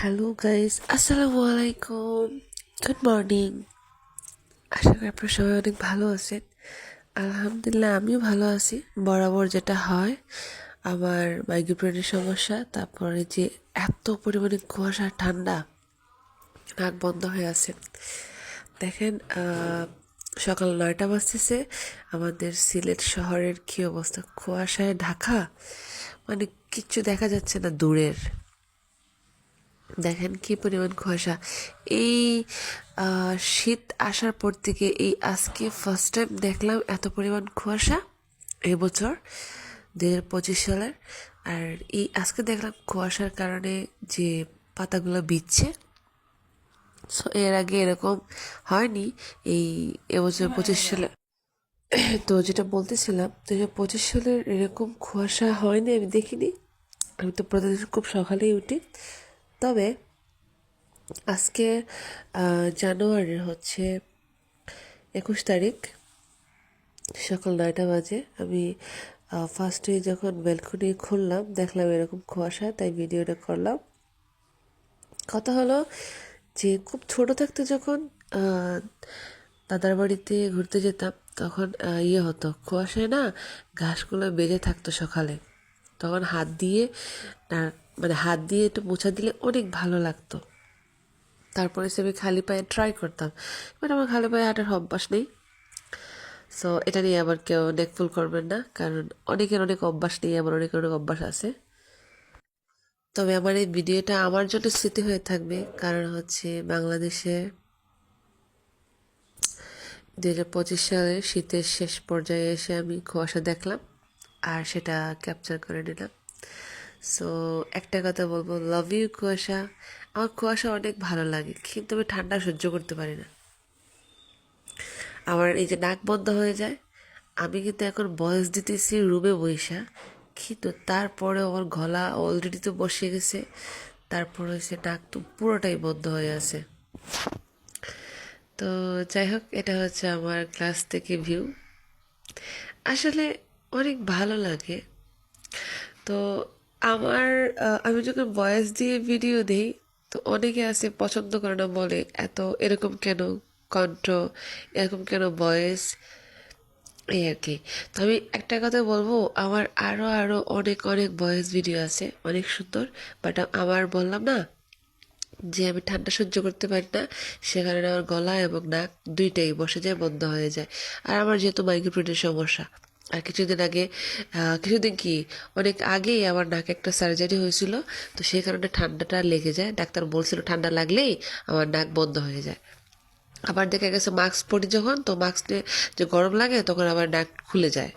Hello guys, আসসালামু আলাইকুম। Good morning. আশা করি আপনারা সবাই অনেক ভালো আছেন। আলহামদুলিল্লাহ আমিও ভালো আছি। বরাবর যেটা হয়, আমার মাইগ্রেনের সমস্যা, তারপরে যে এত পরিমাণে কুয়াশা ঠান্ডা, নাক বন্ধ হয়ে আছে। দেখেন, সকাল 9টা বাজতেছে। আমাদের সিলেট শহরের কী অবস্থা, কুয়াশায় ঢাকা, মানে কিচ্ছু দেখা যাচ্ছে না দূরের। দেখেন কি পরিমাণ কুয়াশা। এই শীত আসার পর থেকে এই আজকে ফার্স্ট টাইম দেখলাম এত পরিমাণ কুয়াশা এবছর 2025 সালের। আর এই আজকে দেখলাম কুয়াশার কারণে যে পাতাগুলো ভিজছে। সো এর আগে এরকম হয়নি এই এবছর 25 সালে। তো যেটা বলতেছিলাম, 2025 সালের এরকম কুয়াশা হয়নি, আমি দেখিনি। আমি তো প্রতিদিন খুব সকালেই উঠি। তবে আজকে জানুয়ারির 21 তারিখ, সকাল 9টা বাজে। আমি ফার্স্টে যখন ব্যালকনি খুললাম দেখলাম এরকম কুয়াশা, তাই ভিডিওটা করলাম। কথা হলো যে খুব ছোট থাকতে যখন দাদার বাড়িতে ঘুরতে যেতাম, তখন ইয়ে হতো, কুয়াশায় না ঘাসগুলো বেজে থাকতো সকালে। তখন হাত দিয়ে মানে হাত দিয়ে একটু মোছা দিলে অনেক ভালো লাগতো। তারপরে সে আমি খালি পায়ে ট্রাই করতাম, বাট আমার খালি পায়ে হাঁটার অভ্যাস নেই। সো এটা নিয়ে আবার কেউ নেকফুল করবেন না, কারণ অনেকের অনেক অভ্যাস নেই, আমার অনেকের অনেক অভ্যাস আছে। তবে আমার এই ভিডিওটা আমার জন্য স্মৃতি হয়ে থাকবে, কারণ বাংলাদেশে 2025 সালের শীতের শেষ পর্যায়ে এসে আমি কুয়াশা দেখলাম আর সেটা ক্যাপচার করে নিলাম। সো একটা কথা বলবো, লাভ ইউ কুয়াশা। আমার কুয়াশা অনেক ভালো লাগে, কিন্তু আমি ঠান্ডা সহ্য করতে পারি না। আমার এই যে নাক বন্ধ হয়ে যায়। আমি কিন্তু এখন ভয়েস দিতেছি রুমে বইসা, কিন্তু তারপরে আমার গলা অলরেডি তো বসে গেছে। তারপর নাক তো পুরোটাই বন্ধ হয়ে আছে। তো যাই হোক, এটা আমার ক্লাস থেকে ভিউ। আসলে অনেক ভালো লাগে। তো আমার আমি যখন ভয়েস দিয়ে ভিডিও দেই, তো অনেকে আছে পছন্দ করে না, বলে এত এরকম কেন কণ্ঠ, এরকম কেন ভয়েস, এই আর কি। তো আমি একটা কথা বলবো, আমার আরো আরো অনেক অনেক ভয়েস ভিডিও আছে অনেক সুন্দর। বাট আমার বললাম না যে আমি ঠান্ডা সহ্য করতে পারি না, সে কারণে আমার গলা এবং নাক দুইটাই বসে যায়, বন্ধ হয়ে যায়। আর আমার যেহেতু মাইগ্রেনের সমস্যা, আর কিছুদিন আগে কিছুদিন কি অনেক আগেই আমার নাকে একটা সার্জারি হয়েছিল। তো সেই কারণে ঠান্ডাটা লেগে যায়, ডাক্তার বলছিল ঠান্ডা লাগলেই আমার নাক বন্ধ হয়ে যায়। আবার দেখা গেছে মাস্ক পরি যখন, তো মাস্ক নিয়ে যে গরম লাগে তখন আবার নাক খুলে যায়।